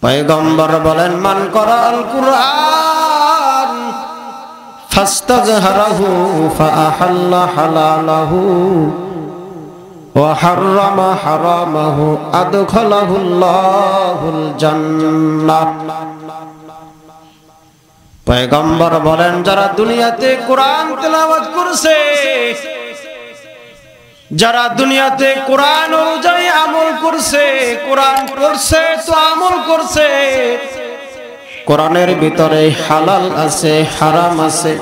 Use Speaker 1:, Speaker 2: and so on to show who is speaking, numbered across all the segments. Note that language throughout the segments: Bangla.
Speaker 1: পয়গম্বর বলেন, মান করাল কুরআন ফাস্তাযহারাহু ফাআহাল্লা হালালাহু ওয়া হাররামা হারামাহু আদখালাহুল্লাহুল জান্নাহ। পয়গম্বর বলেন, যারা দুনিয়াতে কোরআন তেলাওয়াত করছে, যারা দুনিয়াতে কোরআন অনুযায়ী আমল করছে, কোরআন পড়ছে তো আমল করছে, কোরআনের ভিতরে হালাল আছে হারাম আছে,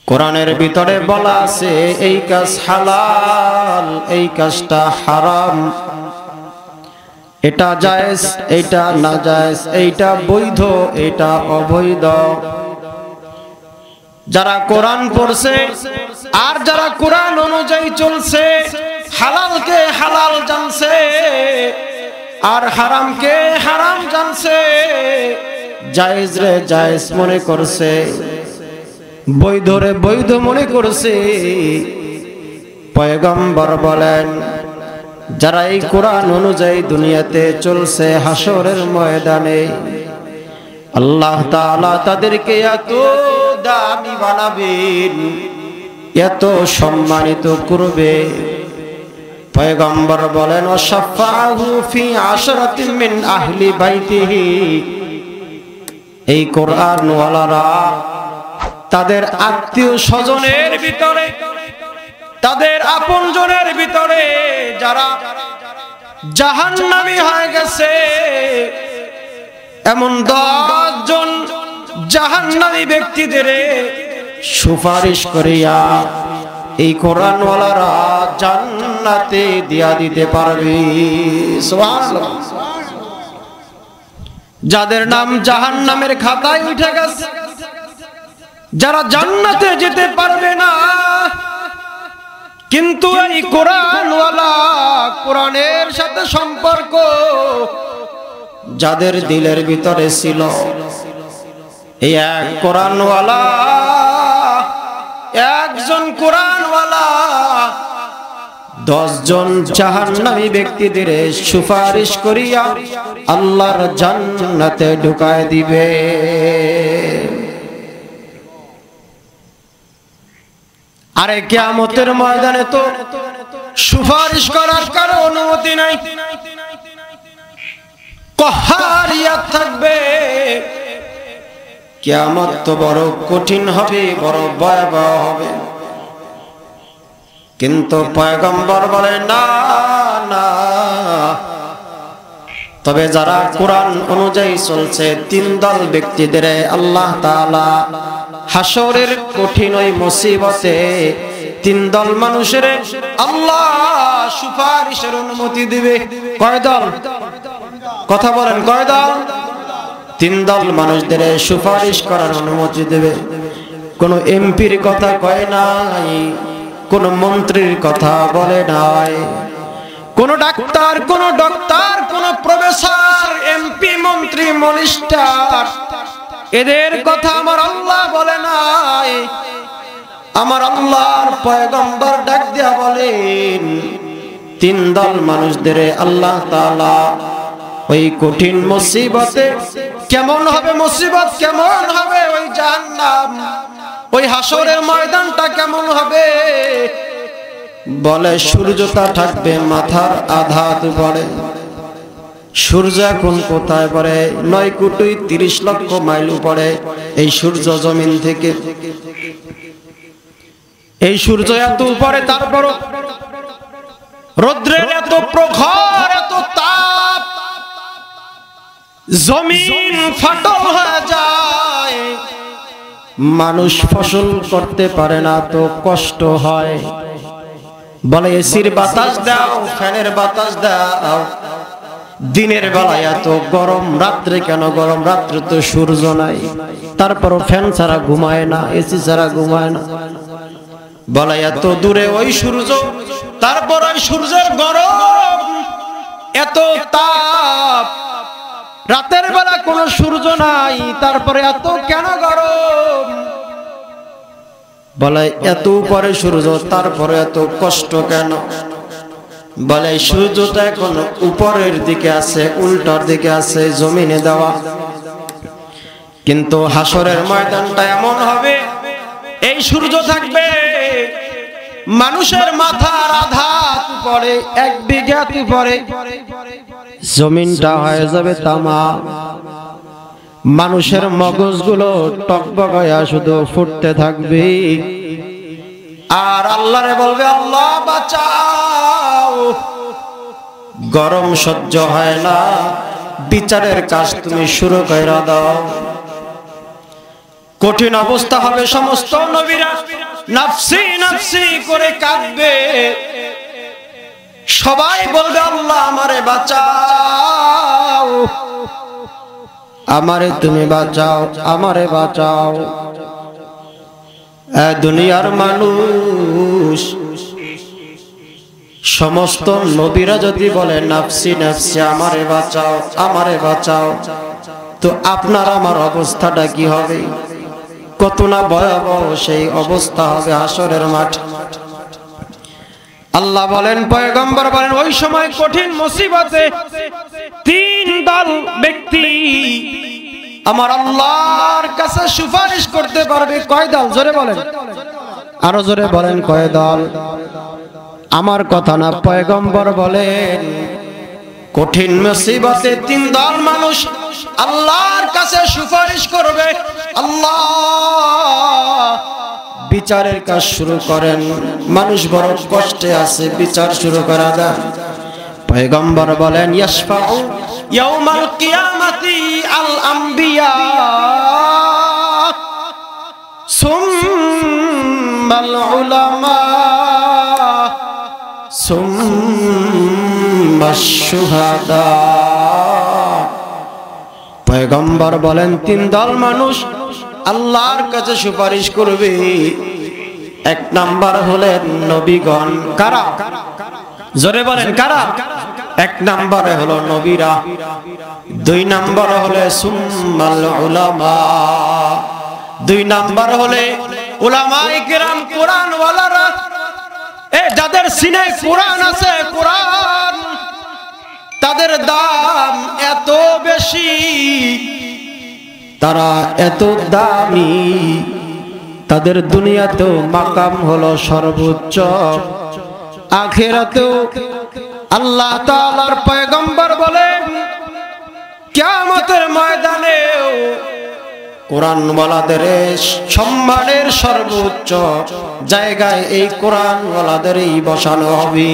Speaker 1: কোরআনের ভিতরে বলা আছে এই কাজ হালাল এই কাজটা হারাম, এটা জায়েজ এইটা না জায়েজ, এইটা বৈধ এটা অবৈধ। যারা কোরআন পড়ছে আর যারা কোরআন অনুযায়ী চলছে, হালালকে হালাল জানছে আর হারামকে হারাম জানছে, জায়েজ রে জায়েজ মনে করছে, বৈধ রে বৈধ মনে করছে। পয়গম্বর বলেন, যারা এই কোরআন অনুযায়ী দুনিয়াতে চলছে, হাসরের ময়দানে আল্লাহ তাআলা তাদেরকে এত দামি বানাবেন, এত সম্মানিত করবে। পয়গম্বর বলেন, ওয়াশাফাহু ফি আশরাতিন মিন আহলি বাইতিহি, এই কোরআন ওয়ালারা তাদের আত্মীয় স্বজনের ভিতরে, তাদের আপনজনের ভিতরে যারা জাহান্নামী হয়ে গেছে, এমন 10 জন জাহান্নামী ব্যক্তিদের সুপারিশ করিয়া এই কোরআনওয়ালারা জান্নাতে দিয়া দিতে পারবে। সুবহানাল্লাহ। যাদের নাম জাহান্নামের খাতায় উঠে গেছে, যারা জান্নাতে যেতে পারবে না, কিন্তু এই কোরআনওয়ালা, কোরআনের সাথে সম্পর্ক যাদের দিলের ভিতরে ছিল, এই এক কোরআনওয়ালা, একজন কোরআনওয়ালা 10 জন জাহান্নামী ব্যক্তিদের সুপারিশ করিয়া আল্লাহর জান্নাতে ঢুকায় দিবে। আরে কিয়ামতের ময়দানে তো সুপারিশ করার কারো অনুমতি নাই, কহারিয়াত থাকবে। কিয়ামত তো বড় কঠিন হবে, বড় ভয়াবহ হবে। কিন্তু পয়গম্বর বলে না না, তবে যারা কোরআন অনুযায়ী চলছে 3 দল ব্যক্তিদের আল্লাহ তাআলা হাসরের কঠিন ওই মুসিবতে 3 দল মানুষের আল্লাহ সুপারিশের অনুমতি দিবে। কয় দল? কথা বলেন, কয় দল? 3 দল মানুষদের সুপারিশ করার অনুমতি দেবে। কোন এমপির কথা কয় নাই, কোন মন্ত্রীর কথা বলে নাই, কোন ডাক্তার, কোন ডক্টর, কোন প্রফেসর, এমপি, মন্ত্রী, মিনিস্টার, এদের কথা আমার আল্লাহ বলে নাই। আমার আল্লাহর পয়গম্বর ডাক দিয়া বলেন, 3 দল মানুষদের আল্লাহ তাআলা ওই কঠিন মুসিবতে, কেমন হবে মুসিবত, কেমন হবে ওই জাহান্নাম, ওই হাসরের ময়দানটা কেমন হবে? বলে সূর্যটা থাকবে মাথার আধাত পড়ে। সূর্য এখন কোথায় পড়ে? 9 কোটি 30 লক্ষ মাইল উপরে এই সূর্য জমিন থেকে। এই সূর্য এত উপরে, তারপর রৌদ্রের এত প্রখর, এত তাপ, জমিন ফাটল হয়ে যায়, মানুষ ফসল করতে পারে না, তো কষ্ট হয়। বলে এসির বাতাস দাও, ফ্যানের বাতাস দাও, দিনের বেলায় এত গরম, রাত্রে কেন গরম? রাত্রে তো সূর্য নাই, তারপরও ফ্যান ছাড়া ঘুমায় না, এসি ছাড়া ঘুমায় না। বলে এত দূরে ওই সূর্য, তারপর ওই সূর্যের গরম, এত তাপ, রাতের বেলা কোনো সূর্য নাই, তারপরে এত কেন গরম? বলে এত উপরে সূর্য, তারপরে এত কষ্ট কেন? বলে সূর্যটা এখন উপরের দিকে আছে, উল্টার দিকে আছে, জমিনে দেওয়া। কিন্তু হাসরের ময়দানটা এমন হবে, এই সূর্য থাকবে মানুষের মাথার আধা উপরে, 1 বিঘা উপরে, জমিনটা হয়ে যাবে তামা। মানুষের মগজগুলো টকবক হয়ে শুধু ফুটতে থাকবে, আর আল্লাহরে বলবে আল্লাহ বাঁচাও, গরম সহ্য হয় না, বিচারের কাজ তুমি শুরু করে দাও। কঠিন অবস্থা হবে, সমস্ত নবীরা নাফসি নাফসি করে কাঁদবে, সবাই বলবে আল্লাহ আমারে বাঁচাও, আমারে তুমি বাঁচাও, আমারে বাঁচাও। দুনিয়ার মানুষ সমস্ত নবীরা যদি বলে নাফসি নাফসি, আমারে বাঁচাও, আমারে বাঁচাও, তো আপনার আমার অবস্থাটা কি হবে? কত না ভয়াবহ সেই অবস্থা হবে হাসরের মাঠ। আল্লাহ বলেন, পয়গম্বর বলেন, ওই সময় কঠিন মুসিবতে 3 দল ব্যক্তি আমার আল্লাহর কাছে সুপারিশ করতে পারবে। কয় দল? জোরে বলেন, আরো জোরে বলেন, কয় দল? আমার কথা না, পয়গম্বর বলেন কঠিন মুসিবতে 3 দল মানুষ আল্লাহর কাছে সুপারিশ করবে, আল্লাহ বিচারের কাজ শুরু করেন, মানুষ বড় কষ্টে আছে, বিচার শুরু করা দেন। পয়গম্বর বলেন, ইয়াশফাউ ইয়াউমাল কিয়ামাতি আল আম্বিয়া সুম্মাল উলামা সুম্মাশ শুহাদা। পয়গম্বর বলেন 3 দল মানুষ আল্লাহর কাছে সুপারিশ করবে। 1 নাম্বার হলেন নবীগণ। কারা? জোরে বলেন, কারা? 1 নম্বরে হলো নবীরা, 2 নম্বর হলে সুম্মাল উলামা, 2 নম্বর হলে উলামায়ে কিরাম, কোরআন ওয়ালারা, যাদের সিনায় কোরআন আছে, কোরআন তাদের দাম এত বেশি, তারা এত দামি, তাদের দুনিয়াতেও মাকাম হলো সর্বোচ্চ, আখিরাতেও আল্লাহ তাআলার পয়গম্বর বলেন কিয়ামতের ময়দানেও কোরআন ওয়ালাদের সম্মানের সর্বোচ্চ জায়গায় এই কোরআন ওয়ালাদেরই বসানো হবে।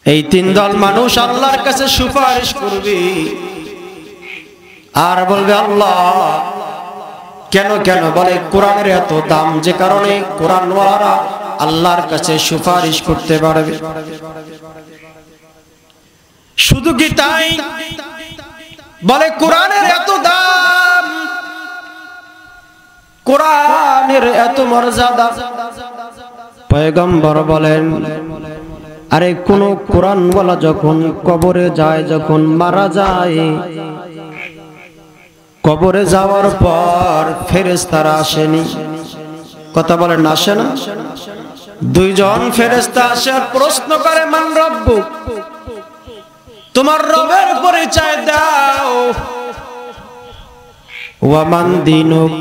Speaker 1: এই 3 দল মানুষ আল্লাহর কাছে সুপারিশ করবে আর বলবে আল্লাহ কেন কেন? বলে কোরআনের এত দাম, যে কারণে কোরআন ওয়ালারা আল্লাহর কাছে সুপারিশ করতে পারবে। শুধু কি তাই? বলে কোরআনের এত দাম, কোরআনের এত মর্যাদা। পয়গম্বর বলেন, আরে কোন কোরআনওয়ালা যখন কবরে যায়, যখন মারা যায়, কবরে যাওয়ার পর ফেরেশতারা আসেনি। কথা বলেন, আসে না? 2 জন ফেরেশতা আসে আর প্রশ্ন করে, মান রব্বুক, তোমার রবের পরিচয় দাও। ওয়া মান দীনুক,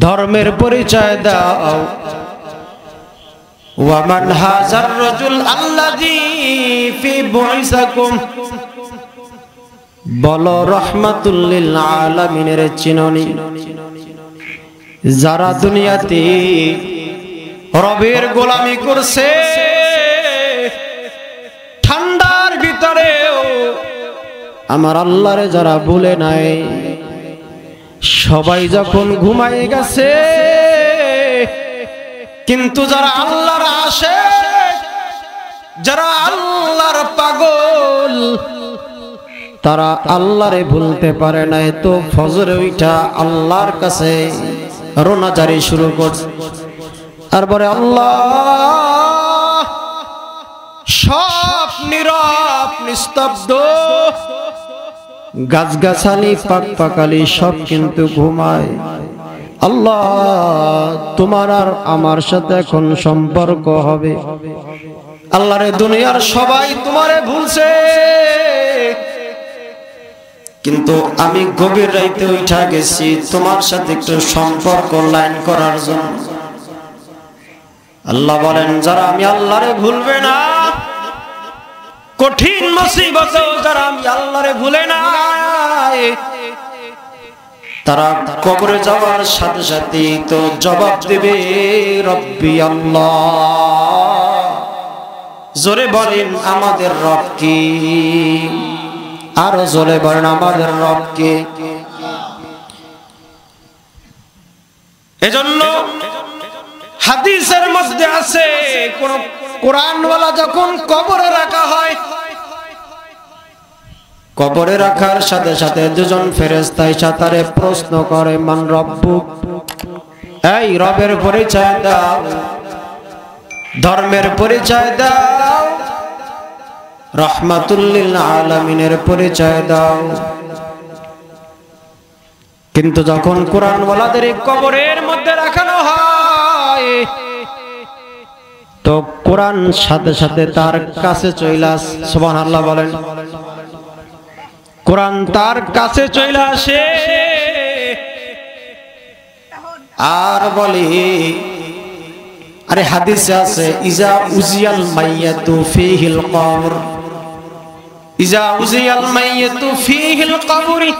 Speaker 1: ধর্মের পরিচয় দাও। ওয়া মান হাযার রাজুল আল্লাযী ফি বুইসাকুম, বলো রহমাতুল লিল আলামিনের চিননি। যারা দুনিয়াতে রবের গোলামি করছে, ঠান্ডার ভিতরেও আমার আল্লাহরে যারা ভুলে নাই, সবাই যখন ঘুমায় গেছে, কিন্তু যারা আল্লাহর আশিক, যারা আল্লাহর পাগল, তারা আল্লাহরে ভুলতে পারে নাই, তো ফজরে উঠা আল্লাহর কাছে রোনাজারি শুরু করছে। আর বলে আল্লাহ, সব নীরব নিস্তব্ধ, গাছগাছালি পাক পাকালি সব কিন্তু ঘুমায়, আল্লাহ তোমার আর আমার সাথে এখন সম্পর্ক হবে। আল্লাহ রে দুনিয়ার সবাই তোমারে ভুলছে, কিন্তু আমি গভীর রাতে উঠা গেছি তোমার সাথে একটু সম্পর্ক লাইন করার জন্য। আল্লাহ বলেন যারা আমি আল্লাহরে ভুলবে না, কঠিন মুসিবতেও যারা আমি আল্লাহরে ভুলে না, তারা কবরে যাওয়ার সাথে সাথে তো জবাব দেবে রব্বি আল্লাহ। জোরে বলেন আমাদের রব কি? আরো জোরে বলেন আমাদের রব কে? এজন্য হাদিসের মধ্যে আছে কোন কোরআনওয়ালা যখন কবরে রাখা হয়, কবরে রাখার সাথে সাথে দুজন ফেরেশতা এসে তারে প্রশ্ন করে মান রব্বুক, এই রবের পরিচয় দাও, ধর্মের পরিচয় দাও, রহমাতুল লিল আলামিনের পরিচয় দাও। কিন্তু যখন কোরআনওয়ালাদের কবরের মধ্যে রাখানো হয়, তো কোরআন সাথে সাথে তার কাছে চলে আসে। সুবহানাল্লাহ বলেন। কোরআন তার কাছে চলে আসে আর বলে, আরে হাদিসে আছে ইজা উজিয়াল মাইয়াতু ফিহিল কবর, ইজা উজিয়াল মাইয়াতু ফিহিল কবরি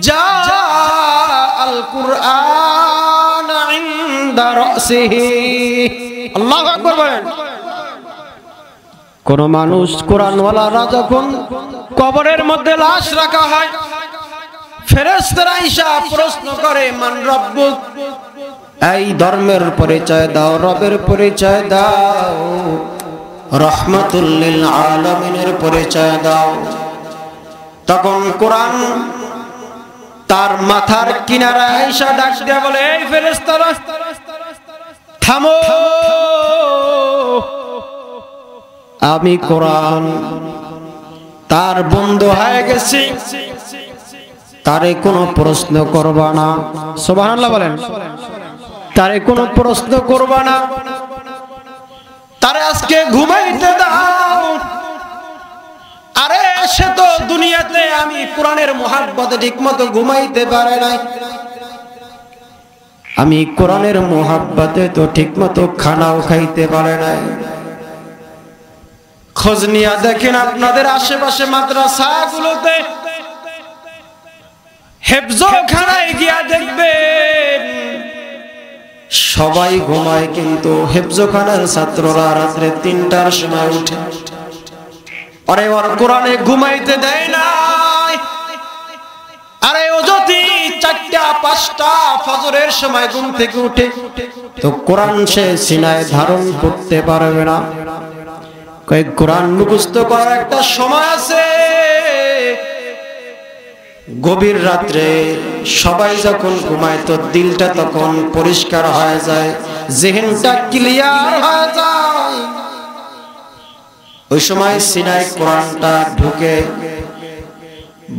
Speaker 1: জা আল কুরআন ইনদা রাসিহি। আল্লাহু আকবার বলেন। কোন মানুষ কোরআনওয়ালারা যখন কবরের মধ্যে লাশ রাখা হয়, ফেরেশতারা এসে প্রশ্ন করে মান রব্বুক, এই ধর্মের পরিচয় দাও, রবের পরিচয় দাও, রহমাতুল লিল আলামিনের পরিচয় দাও। তখন কোরআন তার মাথার কিনারায় এসে ডাক দিয়ে বলে, এই ফেরেশতারা থামো, আমি কোরআন তার বন্ধু হয়ে গেছি, তারে কোনো প্রশ্ন করবা না। সুবহানাল্লাহ বলেন। তারে কোনো প্রশ্ন করবা না, তারে আজকে ঘুমাইতে দাও। আরে সে তো দুনিয়াতে আমি কোরআনের মুহাব্বতে ঠিকমতো ঘুমাইতে পারে নাই, আমি কোরআনের মুহাব্বতে তো ঠিকমতো খানাও খাইতে পারে নাই। খোঁজ নিয়া দেখেন আপনাদের আশেপাশে মাদ্রাসাগুলোতে, হেফজখানায় গিয়া দেখবেন সবাই ঘুমায়, কিন্তু হেফজখানার ছাত্ররা রাত্রে ৩টার সময় উঠে। আরে ওর কোরআনে ঘুমাইতে দেয় না। আরে ও যদি ৪টা ৫টা ফজরের সময় ঘুম থেকে উঠে, তো কোরআন সে সিনায় ধারণ করতে পারবে না। কয়েক কোরআন মুখস্থ করার একটা সময় আছে। গভীর রাত্রে সবাই যখন ঘুমায়, তো দিলটা তখন পরিষ্কার হয়ে যায়, জেহেনটা ক্লিয়ার হয়ে যায়। ওই সময় সিনায় কোরআনটা ঢুকে,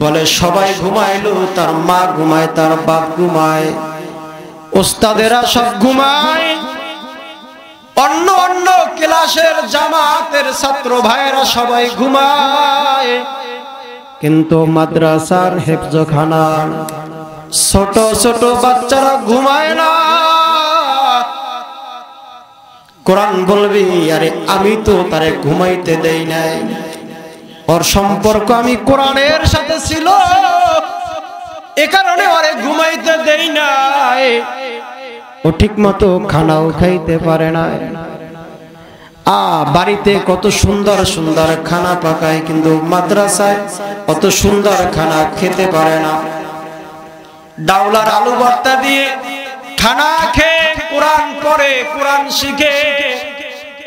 Speaker 1: বলে সবাই ঘুমাইলো, তার মা ঘুমায়, তার বাপ ঘুমায়, ওস্তাদেরা সব ঘুমায়, অন্য অন্য ক্লাসের জামাতের ছাত্র ভাইরা সবাই ঘুমায়, কিন্তু মাদ্রাসার হেফজখানার ছোট ছোট বাচ্চারা ঘুমায় না। কোরআন বলবি, আরে আমি তো তারে ঘুমাইতে দেই নাই, ওর সম্পর্ক আমি কোরআনের সাথে ছিল, এ কারণে ওরে ঘুমাইতে দেই নাই, ও ঠিক মতো খানাও খাইতে পারে না। বাড়িতে কত সুন্দর সুন্দর খানা পাকায়, কিন্তু মাদ্রাসায় অত সুন্দর খানা খেতে পারে না। ডাউলার আলু ভর্তা দিয়ে খানা খেয়ে কোরআন পড়ে, কোরআন শিখে,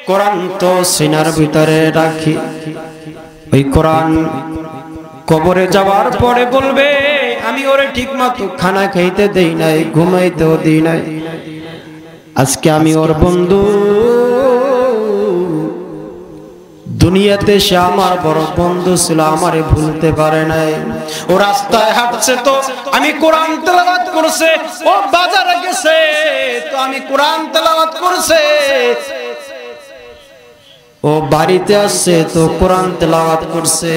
Speaker 1: কোরআন তো সিনার ভিতরে রাখি। ওই কোরআন কবরে যাওয়ার পরে বলবে, আমি ওরে ঠিক মতো খানা খাইতে দেই নাই, ঘুমাইতেও দেই নাই। আজকে আমি ওর বন্ধু, দুনিয়াতে সে আমার বড় বন্ধু ছিল, আমারে ভুলতে পারে নাই। ও রাস্তায় হাঁটছে তো আমি কোরআন তেলাওয়াত করছে, ও বাজারে গেছে তো আমি কোরআন তেলাওয়াত করছে, ও বাড়িতে আসছে তো কোরআন তেলাওয়াত করছে।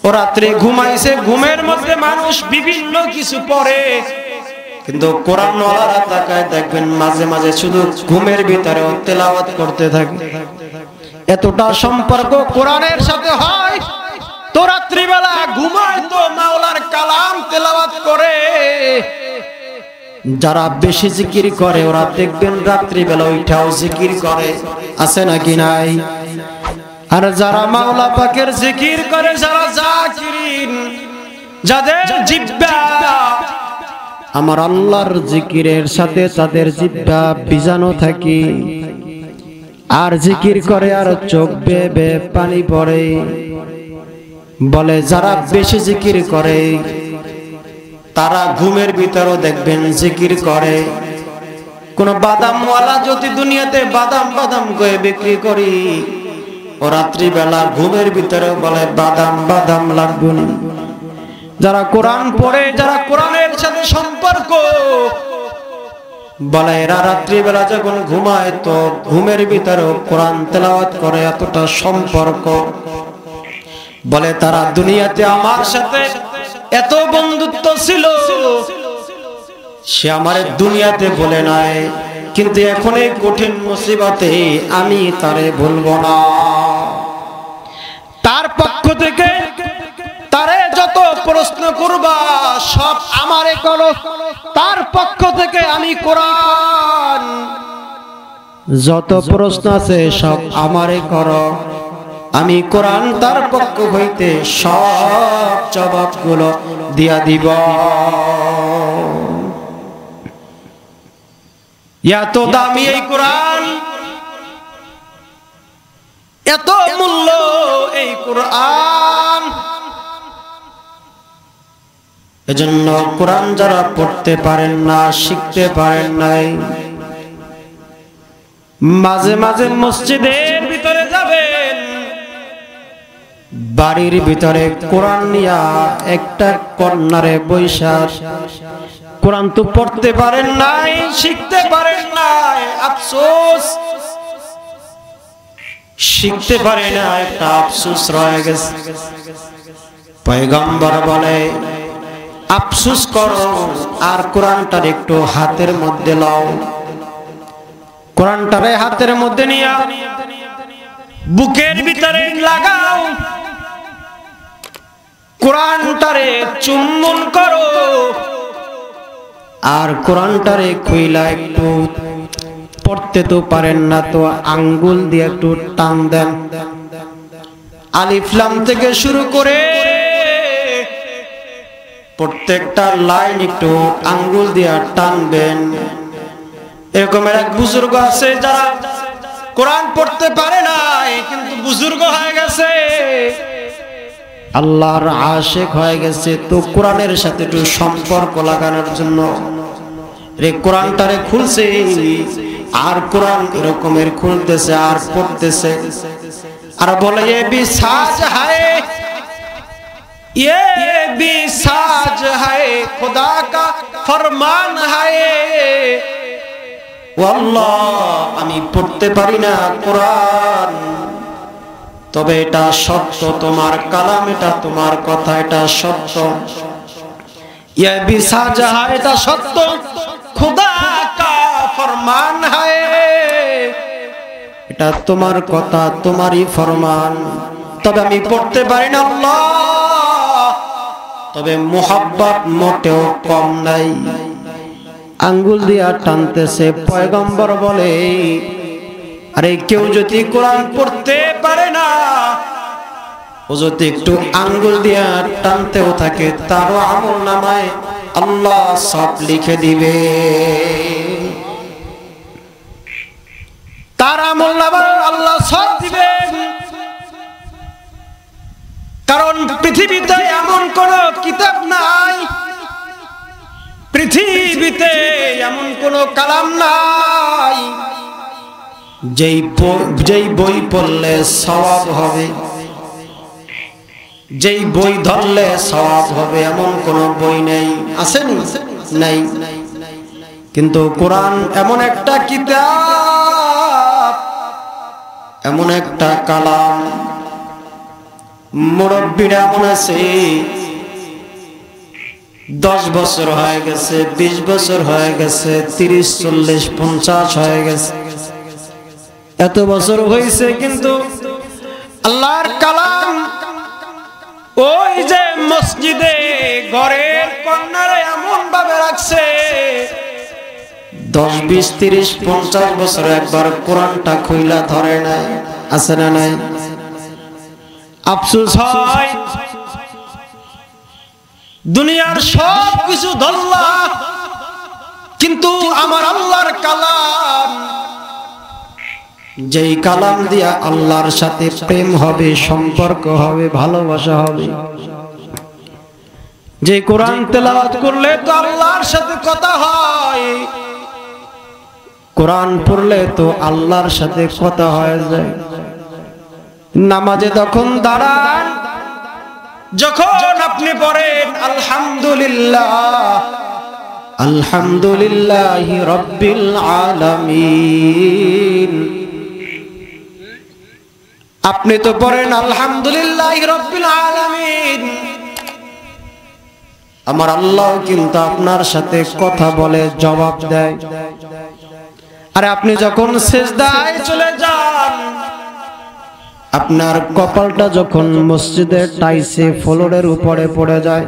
Speaker 1: ও রাত্রে ঘুমাইছে, ঘুমের মধ্যে মানুষ বিভিন্ন কিছু পড়ে, কিন্তু কোরআন ওয়ালারা তাকায় দেখবেন মাঝে মাঝে শুধু ঘুমের ভিতরে ও তেলাওয়াত করতে থাকে। এতটা সম্পর্ক কোরআনের সাথে হয় তো রাত্রিবেলা ঘুমায় তো মাওলার কালাম তেলাওয়াত করে। যারা বেশি জিকির করে ওরা দেখবেন রাত্রিবেলা ওইটাও জিকির করে, আছে নাকি নাই? আর যারা মাওলা পাকের জিকির করে, যারা জাকিরিন, যাদের জিহ্বা আমার আল্লাহর জিকিরের সাথে তাদের জিহ্বা ভিজানো থাকে, আর জিকির করে আর চোখ বেয়ে বেয়ে পানি পড়ে, বলে যারা বেশি জিকির করে তারা ঘুমের ভিতরেও দেখবেন জিকির করে। কোন বাদামওয়ালা যদি দুনিয়াতে বাদাম বাদাম করে বিক্রি করি, ও রাত্রিবেলা ঘুমের ভিতরে বলে বাদাম বাদাম লাগবে না। যারা কোরআন পড়ে, যারা কোরআনের সাথে সম্পর্ক, বলে এরা রাত্রিবেলা যখন ঘুমায় তো ঘুমের ভিতরেও কোরআন তেলাওয়াত করে, এতটা সম্পর্ক। বলে তারা দুনিয়াতে আমার সাথে এত বন্ধুত্ব ছিল, সে আমার দুনিয়াতে বলে নাই, কিন্তু এখন এই কঠিন মুসিবতে আমি তারে বলবো না। তার পক্ষ থেকে তারে যত প্রশ্ন করবা সব আমারে করো, তার পক্ষ থেকে আমি কোরআন যত প্রশ্ন আছে সব আমারে করো, আমি কোরআন তার পক্ষ হইতে সব জবাবগুলো দিয়া দিব। এত দামি এই কোরআন, এত মূল্য এই কোরআন, এজন্য কোরআন যারা পড়তে পারেন না, শিখতে পারেন নাই, মাঝে মাঝে মসজিদের ভিতরে যাবেন, বাড়ির ভিতরে কোরআন নিয়া একটা কর্নারে বৈশা, কোরআন তো পড়তে পারেন নাই, শিখতে পারেন নাই, আফসোস, শিখতে পারে না, একটা আফসোস রয়ে গেছে। পয়গম্বর বলে আফসোস করো আর কোরআনটার একটু হাতের মধ্যে লাও, কোরআনটারে হাতের মধ্যে নিয়া বুকের ভিতরে লাগাও, কোরআনটারে চুম্বন করো, আর কোরআনটারে খুইলা একটু পড়তে তো পারেন না তো আঙ্গুল দিয়ে একটু টান দেন, আলিফ লাম থেকে শুরু করে প্রত্যেকটা লাইন একটু আঙ্গুল দিয়ে টানবেন। এরকমের এক বুজুর্গ আছে যারা কোরআন পড়তে পারে নাই কিন্তু বুজুর্গ হয়ে গেছে, আল্লাহর আশিক হয়ে গেছে, তো কোরআনের সাথে একটু সম্পর্ক লাগানোর জন্য রে কোরআনটারে খুলছে, আর কোরআন এরকমের খুলতেছে আর পড়তেছে, আর বলে এ বি সাজ হায়, ये भी साज है खुदा का फरमान है। আল্লাহ আমি পড়তে পারি না কোরআন, তবে এটা সত্য, তোমার কালাম, এটা তোমার কথা, এটা সত্য। ये भी साज है, এটা সত্য, खुदा का फरमान है, এটা তোমার কথা, তোমারই ফরমান, তবে আমি পড়তে পারি না আল্লাহ, তবে মোহাব্বত মোটেও কম নাই। আঙ্গুল দিয়া টানতেছে। পয়গম্বর বলে আরে কেউ যদি কোরআন পড়তে পারে না, ও যদি একটু আঙ্গুল দিয়া টানতেও থাকে, তারও আমল নামায় আল্লাহ সব লিখে দিবে, তার আমল নামায় আল্লাহ সব দিবে। কারণ পৃথিবীতে এমন কোন কিতাব নাই, পৃথিবীতে এমন কোন কালাম নাই যেই বই পড়লে সওয়াব হবে, যেই বই ধরলে সওয়াব হবে এমন কোন বই নেই, আসেনি? নাই। কিন্তু কোরআন এমন একটা কিতাব, এমন একটা কালাম, মুরব্বীরা এমন আছে 10 বছর হয়ে গেছে, 20 বছর হয়ে গেছে, 30, 40, 50 হয়ে গেছে, এত বছর হয়েছে, কিন্তু আল্লাহর কালাম ওই যে মসজিদে ঘরের কর্নারে এমন ভাবে রাখছে 10, 20, 30, 50 বছর একবার কোরআনটা খুইলা ধরে নাই, আছে না নাই? আফসোস হয় দুনিয়ার সব কিছু ধরলা, কিন্তু আমার আল্লাহর কালাম, যেই কালাম দিয়া আল্লাহর সাথে প্রেম হবে, সম্পর্ক হবে, ভালোবাসা হবে, যে কোরআন তেলাওয়াত করলে তো আল্লাহর সাথে কথা হয়, কোরআন পড়লে তো আল্লাহর সাথে কথা হয়ে যায়। নামাজে তখন দাঁড়ান, যখন আপনি পড়েন আলহামদুলিল্লাহ, আলহামদুলিল্লাহি রাব্বিল আলামিন, আপনি তো পড়েন আলহামদুলিল্লাহি রাব্বিল আলামিন, আমার আল্লাহ কিন্তু আপনার সাথে কথা বলে, জবাব দেয়। আর আপনি যখন সিজদায় চলে যান, আপনার কপালটা যখন মসজিদের টাইসে ফ্লোরের উপরে পড়ে যায়,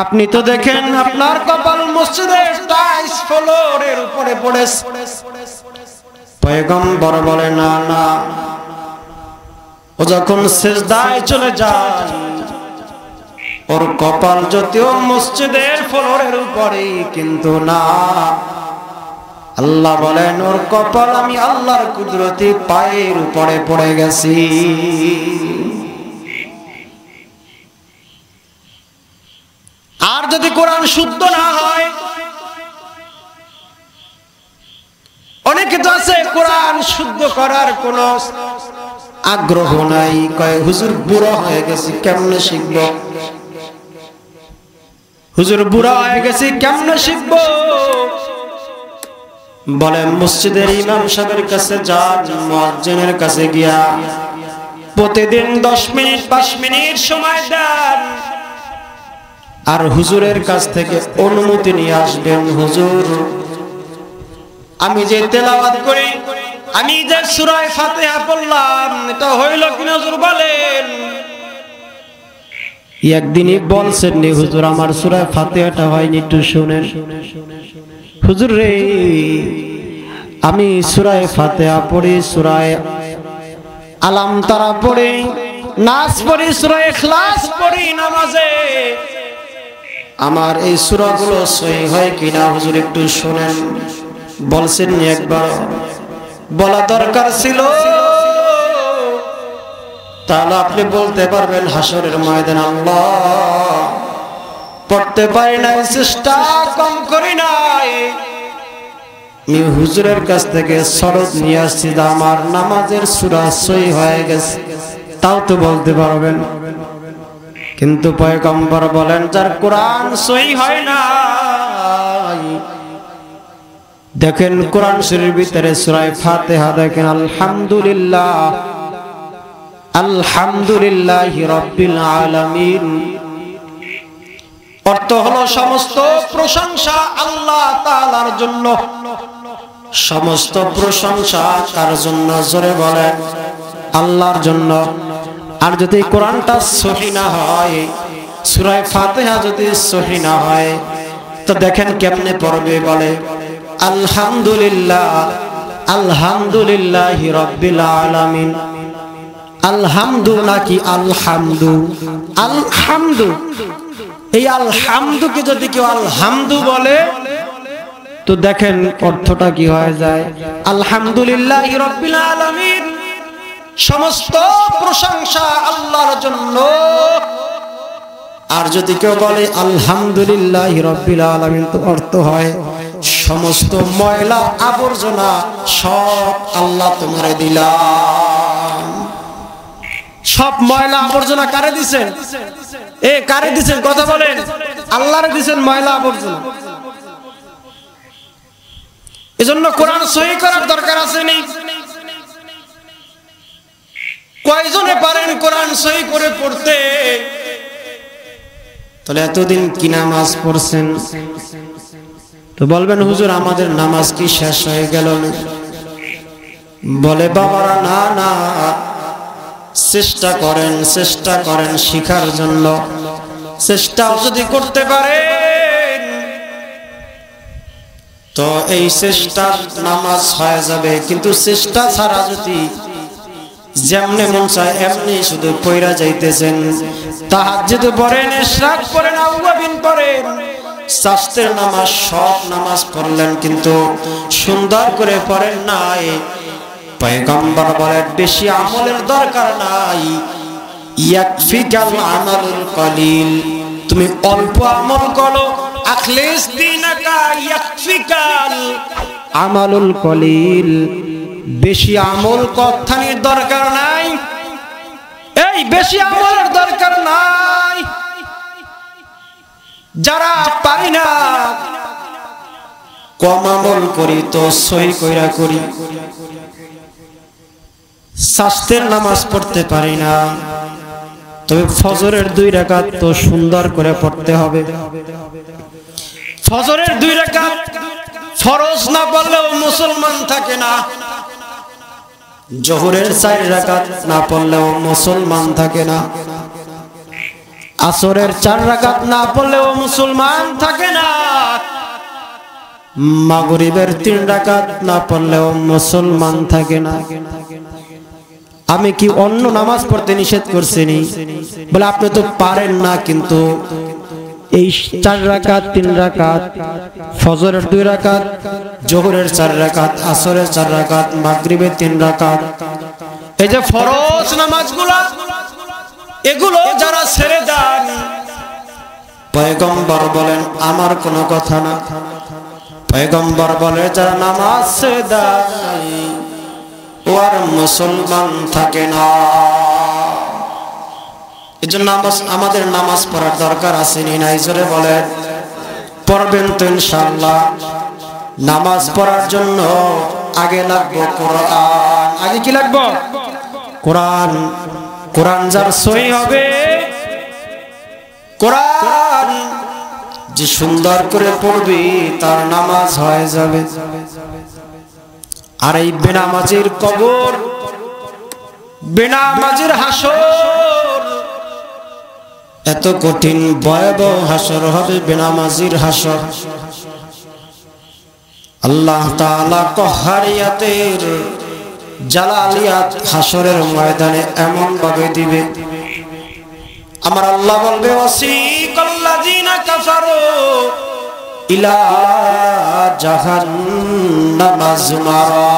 Speaker 1: আপনি তো দেখেন আপনার কপাল মসজিদের টাইস ফ্লোরের উপরে পড়েছে, পয়গম্বর বলে না না, ও যখন সিজদায় চলে যায় ওর কপাল যদিও মসজিদের ফ্লোরের উপরে, কিন্তু না, আল্লাহ বলেন ওর কপাল আমি আল্লাহর কুদরতি পায়ের উপরে পড়ে গেছি। আর যদি কোরআন শুদ্ধ না হয়, অনেকে তো আছে কোরআন শুদ্ধ করার কোন আগ্রহ নাই, কয় হুজুর বুড়া হয়ে গেছি কেমনে শিখবো, হুজুর বুড়া হয়ে গেছি কেমনে শিখবো। বলে মসজিদের ইমাম সাহেবের কাছে যান, মুয়াজ্জিনের কাছে গিয়া প্রতিদিন 10 মিনিট 5 মিনিট সময় দেন, আর হুজুরের কাছ থেকে অনুমতি নিয়ে আসবেন, হুজুর আমি যে তেলাওয়াত করি, আমি যে সূরা ফাতিহা পড়লাম, এটা হইল কিনা হুজুর বলেন। একদিনই বলছেন নি হুজুর আমার সূরা ফাতিহাটা হয়নি, একটু শুনেন। হুজুর রে, আমি সূরা ফাতিহা পড়ি, সূরা আলাম তারা পড়ি, নাস পড়ি, সূরা ইখলাস পড়ি নামাজে, আমার এই সূরাগুলো সহি হয় কিনা হুজুর একটু শুনেন। বলছেন নি একবার? বলা দরকার ছিল, তাহলে আপনি বলতে পারবেন হাসরের ময়দানে, আল্লাহ পড়তে পারি নাই, চেষ্টা কম করি নাই, আমি হুজুরের কাছ থেকে শরত নিয়ে আসছি যে আমার নামাজের সূরা সহি হয়ে গেছে, তাও তো বলতে পারবেন। কিন্তু পয়গম্বর বলেন যার কোরআন সহি হয় না, দেখেন কোরআন শরীফের ভিতরে সূরা ফাতিহা দেখেন আলহামদুলিল্লাহ, আলহামদুলিল্লাহি রাব্বিল আলামিন, অর্থ হলো সমস্ত প্রশংসা আল্লাহ তাআলার জন্য। সমস্ত প্রশংসা কার জন্য? জোরে বলেন, আল্লাহর জন্য। আর যদি কোরআনটা সহি না হয়, সূরা ফাতিহা যদি সহি না হয়, তো দেখেন কেমনে পড়বে, বলে আলহামদুলিল্লাহ, আলহামদুলিল্লাহি রাব্বিল আলামিন। আলহামদু নাকি আলহামদু? আলহামদু। এই আলহামদুকে যদি কেউ আলহামদু বলে, তো দেখেন অর্থটা কি হয়ে যায়, আলহামদুলিল্লাহি রাব্বিল আলামিন, সমস্ত প্রশংসা আল্লাহর জন্য। আর যদি কেউ বলে আলহামদুলিল্লাহি রাব্বিল আলামিন, তো অর্থ হয় সমস্ত ময়লা আবর্জনা সব আল্লাহ তোমারে দিলাম। সব ময়লা আবর্জনা কারে দিছেন? কারে দিছেন কথা বলেন? আল্লাহরে দিছেন ময়লা আবর্জনা। এজন্য কোরআন সহি করার দরকার আছে নেই? কয়জনে পারেন কোরআন সহি করে পড়তে? তাহলে এতদিন কি নামাজ পড়ছেন? তো বলবেন হুজুর আমাদের নামাজ কি শেষ হয়ে গেল না? বলে বাবারা না না, চেষ্টা করেন শিখার জন্য। চেষ্টাও যদি করতে পারেন তো এই চেষ্টার নামাজ হয়ে যাবে। কিন্তু চেষ্টা ছাড়া যদি যেমনে মন চায় এমনি শুধু পয়রা যাইতেছেন, তাহাজ্জুদ পড়েন, ইশরাক পড়েন, আউয়াবিন পড়েন, শাস্ত্রের নামাজ সব নামাজ পড়লেন কিন্তু সুন্দর করে পড়েন নাই। পয়গম্বর বলেন বেশি আমলের দরকার নাই, ইয়াকফিকাল আমালুল কলিল। তুমি অল্প আমল করো, আখলিস দিনাকা ইয়াকফিকাল আমালুল কলিল। বেশি আমল কথানির দরকার নাই, এই বেশি আমলের দরকার নাই। যারা পারি না কম আমল করি তো সহি কইরা করি। শাস্ত্রের নামাজ পড়তে পারি না, তবে ফজরের 2 রাকাত তো সুন্দর করে পড়তে হবে। ফজরের 2 রাকাত ফরজ না পড়লেও মুসলমান থাকে না। জোহরের 4 রাকাত না পড়লেও মুসলমান থাকে না। আসরের 4 রাকাত না পড়লেও মুসলমান থাকে না। মাগরিবের 3 রাকাত না পড়লেও মুসলমান থাকে না। আমি কি অন্য নামাজ পড়তে নিষেধ করছিনি? বলে আপনি তো পারেন না, কিন্তু এই 4 রাকাত 3 রাকাত, ফজরের 2 রাকাত, জোহরের 4 রাকাত, আসরের 4 রাকাত, মাগরিবের 3 রাকাত, এই যে ফরজ নামাজগুলো, এগুলো যারা ছেড়ে দেন, পয়গম্বর বলেন আমার কোনো কথা না। পয়গম্বর বলে যারা নামাজ ছেড়ে দেয় ওর মুসলমান থাকে না। এই জন্য আমাদের নামাজ পড়ার দরকার আছে নি নাই? জোরে বলেন। পড়বেন তো ইনশাআল্লাহ। নামাজ পড়ার জন্য আগে লাগবে কোরআন। আগে কি লাগবে? কোরআন। কোরআন যার সহি হবে, কোরআন যে সুন্দর করে পড়বি তার নামাজ হয়ে যাবে। আর এই বেনামাজির কবর, বেনামাজির হাসর, এত কঠিন ভয়াবহ হাসর হবে বেনামাজির হাসর। আল্লাহ তাআলা কহারিয়াতের জালালিয়াত হাসরের ময়দানে এমন ভাবে দিবে, আমার আল্লাহ বলবে ওয়াসিকাল্লাযিনা কাফারু ইলা জাহান্নামা যুমারা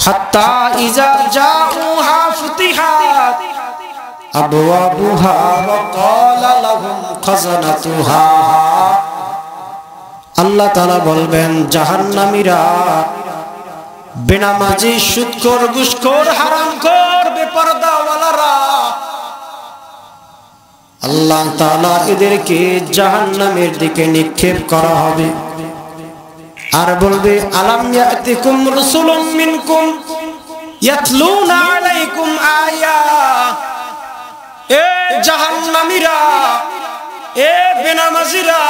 Speaker 1: হাত্তা ইযা জাউহা ফুতিহাত আবওয়াবুহা ওয়া ক্বালা লাহুম খাযানাতুহা। আল্লাহ তাআলা বলবেন জাহান্নামীরা, বেনামাজি, সুদখোর, ঘুষখোর, হারামখোর, বেপরদাওয়ালারা, আল্লাহ তাআলা এদেরকে জাহান্নামের দিকে নিক্ষেপ করা হবে। আর বলবে আলাম ইয়াতিকুম রাসূলুম মিনকুম ইয়াতলুনা আলাইকুম আয়া। এ জাহান্নামীরা, এ বেনামাজিরা,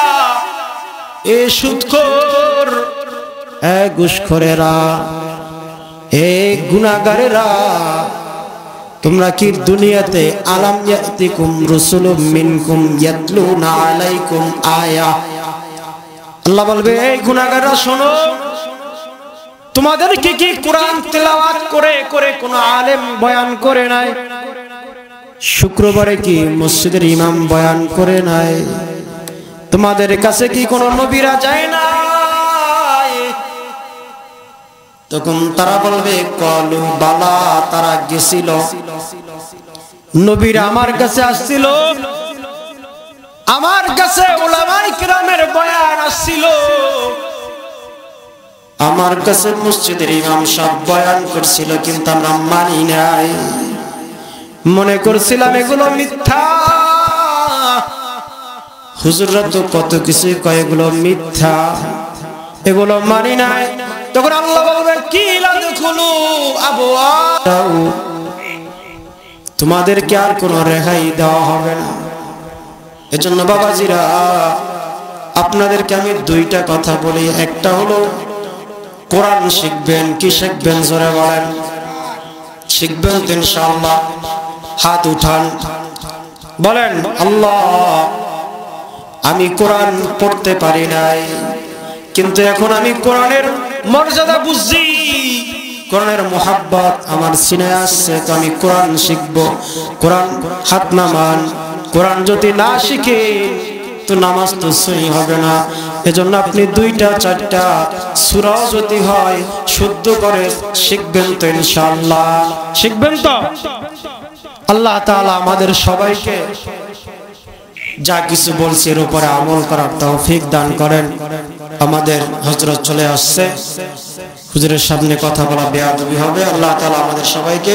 Speaker 1: এ সুদখোর, এ ঘুষখোরেরা, এ গুনাহগারেরা, তোমরা কি দুনিয়াতে আলাম ইয়াতিকুম রাসূলুম মিনকুম ইয়াতলুনা আলাইকুম আয়া। আল্লাহ বলবে এই গুনাহগাররা শোনো, তোমাদেরকে কি কোরআন তেলাওয়াত করে করে কোন আলেম বয়ান করে নাই? শুক্রবারে কি মসজিদের ইমাম বয়ান করে নাই? তোমাদের কাছে কি কোন নবীরা যায় না? তখন তারা বলবে কলু বালা, তারা গেছিল, নবীরা আমার কাছে আসছিল, আমার কাছে উলামায়ে কিরামের বয়ান আসছিল, আমার কাছে মসজিদের ইমাম সাহেব বয়ান করছিল, কিন্তু আমরা মানি নাই। মনে করছিলাম এগুলো মিথ্যা। হুজুররা তো কত কিছু কয়, এগুলো মিথ্যা, এগুলো মানি নাই। তখন আল্লাহ বলবেন কি লাদখুলু আবওয়াব, তোমাদেরকে আর কোনো রেহাই দেওয়া হবে না। এজন্য বাবাজিরা, আপনাদেরকে আমি দুইটা কথা বলি। একটা হলো কোরআন শিখবেন। কি শিখবেন জোরে বলেন? শিখবেন তো ইনশাআল্লাহ? হাত উঠান, বলেন আল্লাহ আমি কোরআন পড়তে পারি নাই, কিন্তু এখন আমি কোরআনের মর্যাদা বুঝছি, কোরআনের মোহাব্বত আমার সিনায় আসছে, তো আমি কোরআন শিখব। কোরআন হাত নামান। কোরআন যদি না শিখে তো নামাজ তো সহি হবে না। এজন্য আপনি 2টা 4টা সূরা যদি হয় শুদ্ধ করে শিখবেন তো ইনশাআল্লাহ? শিখবেন তো? আল্লাহ তাআলা আমাদের সবাইকে যা কিছু বলছে এর উপরে আমল করার তৌফিক দান করেন। আমাদের হযরত চলে আসছে, হুজুরের সামনে কথা বলা বেয়াদবি হবে। আল্লাহ তাআলা আমাদের সবাইকে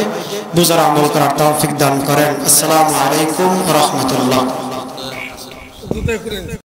Speaker 1: বুঝার আমল করার তৌফিক দান করেন। আসসালামু আলাইকুম ওয়া রাহমাতুল্লাহ।